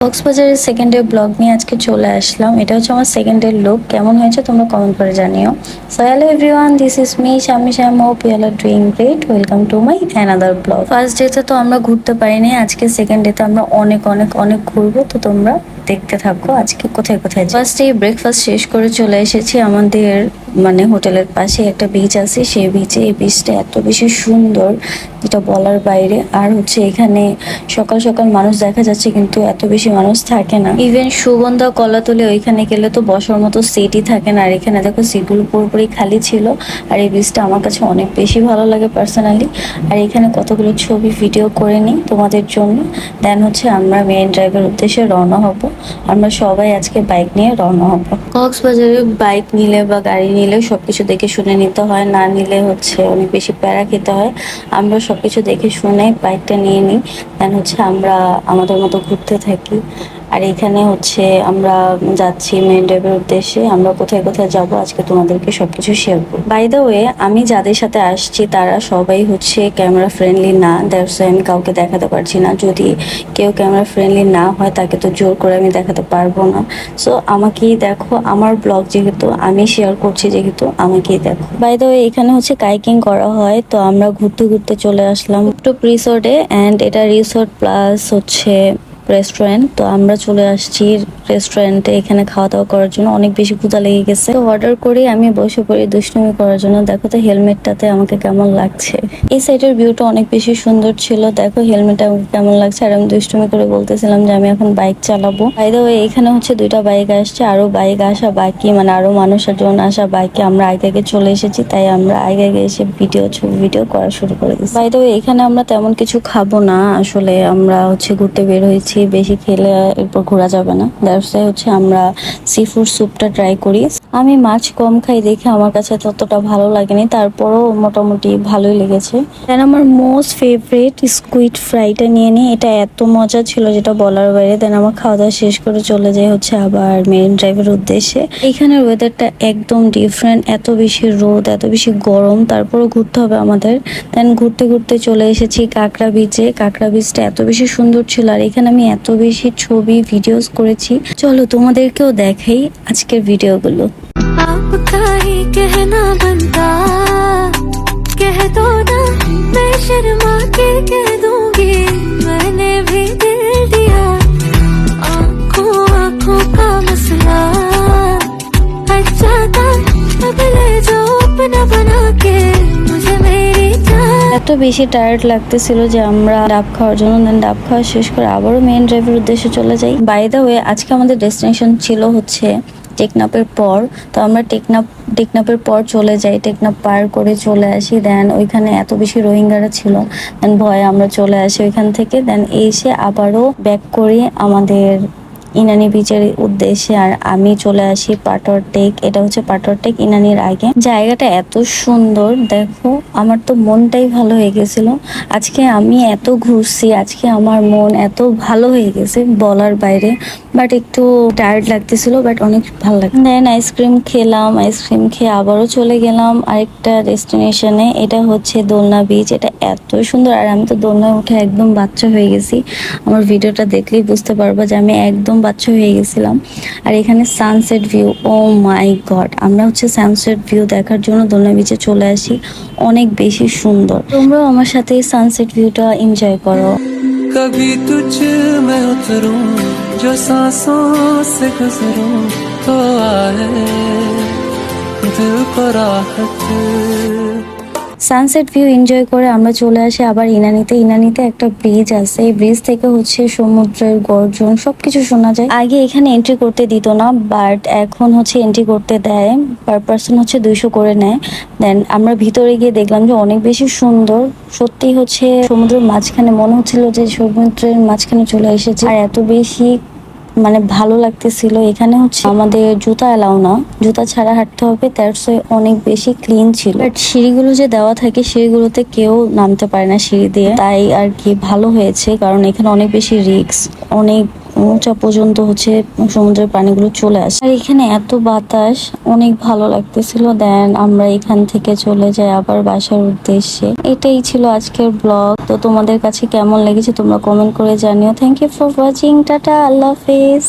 কক্সবাজারের second day blog নিয়ে আজকে চলে আসলাম। এটা হচ্ছে আমার সেকেন্ড ডে লুক। কেমন হয়েছে তোমরা কমেন্ট করে জানিও। So hello everyone, this is me Shami Shyam. Hope you are doing great. Welcome to my another blog. First ডেতে তো আমরা ঘুরতে পারিনি, আজকে সেকেন্ড ডেতে আমরা অনেক অনেক অনেক ঘুরবো। তো তোমরা দেখতে থাকো আজকে কোথায় কোথায়। ফার্স্ট এই ব্রেকফাস্ট শেষ করে চলে এসেছি আমাদের হোটেলের পাশে একটা বিচ আছে, সেই বিচে। এই বিচটা এত বেশি সুন্দর যেটা বলার বাইরে। আর হচ্ছে এখানে সকাল সকাল মানুষ দেখা যাচ্ছে, কিন্তু এত বেশি মানুষ থাকে না। ইভেন সুগন্ধা কলাতলে ওইখানে গেলে তো বসার মতো সিটই থাকে না। আর এখানে দেখো সিটগুলো পুরোপুরি খালি ছিল। আর এই বিচটা আমার কাছে অনেক বেশি ভালো লাগে পার্সোনালি। আর এখানে কতগুলো ছবি ভিডিও করে নিই তোমাদের জন্য। দেন হচ্ছে আমরা মেইন ড্রাইভের উদ্দেশ্যে রওনা হব। আমরা সবাই আজকে বাইক নিয়ে রওনা হব। কক্সবাজারে বাইক নিলে বা গাড়ি নিলে সবকিছু দেখে শুনে নিতে হয়, না নিলে হচ্ছে অনেক বেশি প্যারা খেতে হয়। আমরা সবকিছু দেখে শুনে বাইকটা নিয়ে নিই, দেন হচ্ছে আমরা আমাদের মতো ঘুরতে থাকি। আর এখানে হচ্ছে আমরা যাচ্ছি মেইন ড্রাইভের উদ্দেশ্যে। আমরা কোথায় কোথায় যাব আজকে তোমাদেরকে সবকিছু শেয়ার করব। বাই দ্য ওয়ে, আমি যাদের সাথে আসছি তারা সবাই হচ্ছে ক্যামেরা ফ্রেন্ডলি না, দ্যাটস ওয়াই আমি কাউকে দেখাতে পারছি না। যদি কেউ ক্যামেরা ফ্রেন্ডলি না হয় তাকে তো জোর করে আমি দেখাতে পারবো না। সো আমাকেই দেখো, আমার ব্লগ যেহেতু আমি শেয়ার করছি, যেহেতু আমাকেই দেখো। বাই দ্য ওয়ে, এখানে হচ্ছে কাইকিং করা হয়। তো আমরা ঘুরতে ঘুরতে চলে আসলাম একটু রিসোর্টে। অ্যান্ড এটা রিসোর্ট প্লাস হচ্ছে রেস্টুরেন্ট। তো আমরা চলে আসছি রেস্টুরেন্টে এখানে খাওয়া দাওয়া করার জন্য। অনেক বেশি ক্ষুধা লেগে গেছে, তো অর্ডার করে আমি বসে পড়ি দুষ্টুমি করার জন্য। দেখো তো হেলমেটটাতে আমাকে কেমন লাগছে। এই সাইডের ভিউটা অনেক বেশি সুন্দর ছিল। দেখো হেলমেটটা আমাকে কেমন লাগছে। আর আমি দুষ্টুমি করে বলতেছিলাম যে আমি এখন বাইক চালাবো। বাই দ্য ওয়ে, এখানে হচ্ছে দুইটা বাইক আসছে, আরো বাইক আসা বাকি, আরো মানুষের জন্য আসা বাকি। আমরা আগে আগে চলে এসেছি, তাই আমরা আগে আগে এসে ছবি ভিডিও করা শুরু করে দিচ্ছি। বাই দ্য ওয়ে, এখানে আমরা তেমন কিছু খাবো না। আসলে আমরা হচ্ছে ঘুরতে বের হয়েছি, বেশি খেলে এরপর ঘোরা যাবে না। দ্যাটস হচ্ছে আমরা সি ফুড স্যুপটা ট্রাই করি। আমি মাছ কম খাই দেখে আমার কাছে ততটা ভালো লাগেনি, তারপরও মোটামুটি ভালোই লেগেছে। দেন আমার মোস্ট ফেভারিট স্কুইড ফ্রাইটা নিয়ে নিই। এটা এত মজা ছিল যেটা বলার বাইরে। দেন আমার খাওয়া দাওয়া শেষ করে চলে যাই হচ্ছে আবার মেরিন ড্রাইভের উদ্দেশ্যে। এখানের ওয়েদারটা একদম ডিফারেন্ট, এত বেশি রোদ, এত বেশি গরম, তারপরও ঘুরতে হবে আমাদের। দেন ঘুরতে ঘুরতে চলে এসেছি কাঁকড়া বিচে। কাঁকড়া বিচটা এত বেশি সুন্দর ছিল, আর এখানে আমি এত বেশি ছবি ভিডিওস করেছি। চলো তোমাদেরকেও দেখাই আজকের ভিডিওগুলো। आपका ही कहना बनता, कह दो ना, मैं शर्मा के कह दूंगी, मैंने भी दिल दिया, आँखों आँखों का मसला अच्छा था, अब ले जाओ अपना बना के मुझे मेरी जान। এত বেশি টায়ার্ড লাগতেছিল যে আমরা ডাব খাওয়ার জন্য, দেন ডাব খাওয়া শেষ করে আবারও মেইন ড্রাইভের উদ্দেশ্যে চলে যাই। বাই দ্য ওয়ে, আজকে আমাদের ডেস্টিনেশন ছিল হচ্ছে টেকনাফের পর। তো আমরা টেকনাফের পর চলে যাই, টেকনাফ পার করে চলে আসি। দেন ওইখানে এত বেশি রোহিঙ্গারা ছিল, দেন ভয়ে আমরা চলে আসি ওইখান থেকে। দেন এসে আবারও ব্যাক করি আমাদের ইনানি বিচের উদ্দেশ্যে। আর আমি চলে আসি পাটর টেক। এটা হচ্ছে পাটর টেক ইনানির আগে। জায়গাটা এত সুন্দর, দেখো আমার তো মনটাই ভালো হয়ে গেছিল। আজকে আমি এত ঘুরছি, আজকে আমার মন এত ভালো হয়ে গেছে বলার বাইরে। বাট একটু টায়ার্ড লাগতেছিল, বাট অনেক ভালো লাগে। দেন আইসক্রিম খেলাম, আইসক্রিম খেয়ে আবারও চলে গেলাম আরেকটা ডেস্টিনেশনে। এটা হচ্ছে দোলনা বিচ। এটা এত সুন্দর, আর আমি তো দোলনায় উঠে একদম বাচ্চা হয়ে গেছি। আমার ভিডিওটা দেখলেই বুঝতে পারবো যে আমি একদম বাচ্চা হয়ে গেছিলাম। আর এখানে সানসেট ভিউ, ও মাই গড, আমরা হচ্ছে সানসেট ভিউ দেখার জন্য দোলনা বিচে চলে আসি। অনেক বেশি সুন্দর। তোমরাও আমার সাথে সানসেট ভিউটা এনজয় করো। कभी तुझ में उतरूं, जो सांसों से गुजरूं, तो आए दिल को राहत। সানসেট ভিউ এনজয় করে আমরা চলে আসি আবার ইনানিতে। ইনানিতে একটা ব্রিজ আছে, এই ব্রিজ থেকে হচ্ছে সমুদ্রের গর্জন সবকিছু শোনা যায়। আগে এখানে এন্ট্রি করতে দিত না, বাট এখন হচ্ছে এন্ট্রি করতে দেয়। পার পার্সন হচ্ছে 200 করে নেয়। দেন আমরা ভিতরে গিয়ে দেখলাম যে অনেক বেশি সুন্দর। সত্যি হচ্ছে সমুদ্রের মাঝখানে, মনে হচ্ছিল যে সমুদ্রের মাঝখানে চলে এসেছে। আর এত বেশি ভালো লাগতেছিল। এখানে হচ্ছে আমাদের জুতা এলাও না, জুতা ছাড়া হাঁটতে হবে। দ্যাটস ওয়াই অনেক বেশি ক্লিন ছিল। বাট সিঁড়িগুলো যে দেওয়া থাকে, সিঁড়িগুলোতে কেউ নামতে পারে না সিঁড়ি দিয়ে, তাই আর কি ভালো হয়েছে। কারণ এখানে অনেক বেশি রিস্ক, অনেক উঁচা পর্যন্ত হচ্ছে সমুদ্রের পানিগুলো চলে আসে। আর এখানে এত বাতাস, অনেক ভালো লাগতেছিল। দেন আমরা এখান থেকে চলে যাই আবার বাসার উদ্দেশ্যে। এটাই ছিল আজকের ব্লগ। তো তোমাদের কাছে কেমন লেগেছে তোমরা কমেন্ট করে জানিও। Thank you for watching. Tata, আল্লাহ হাফেজ।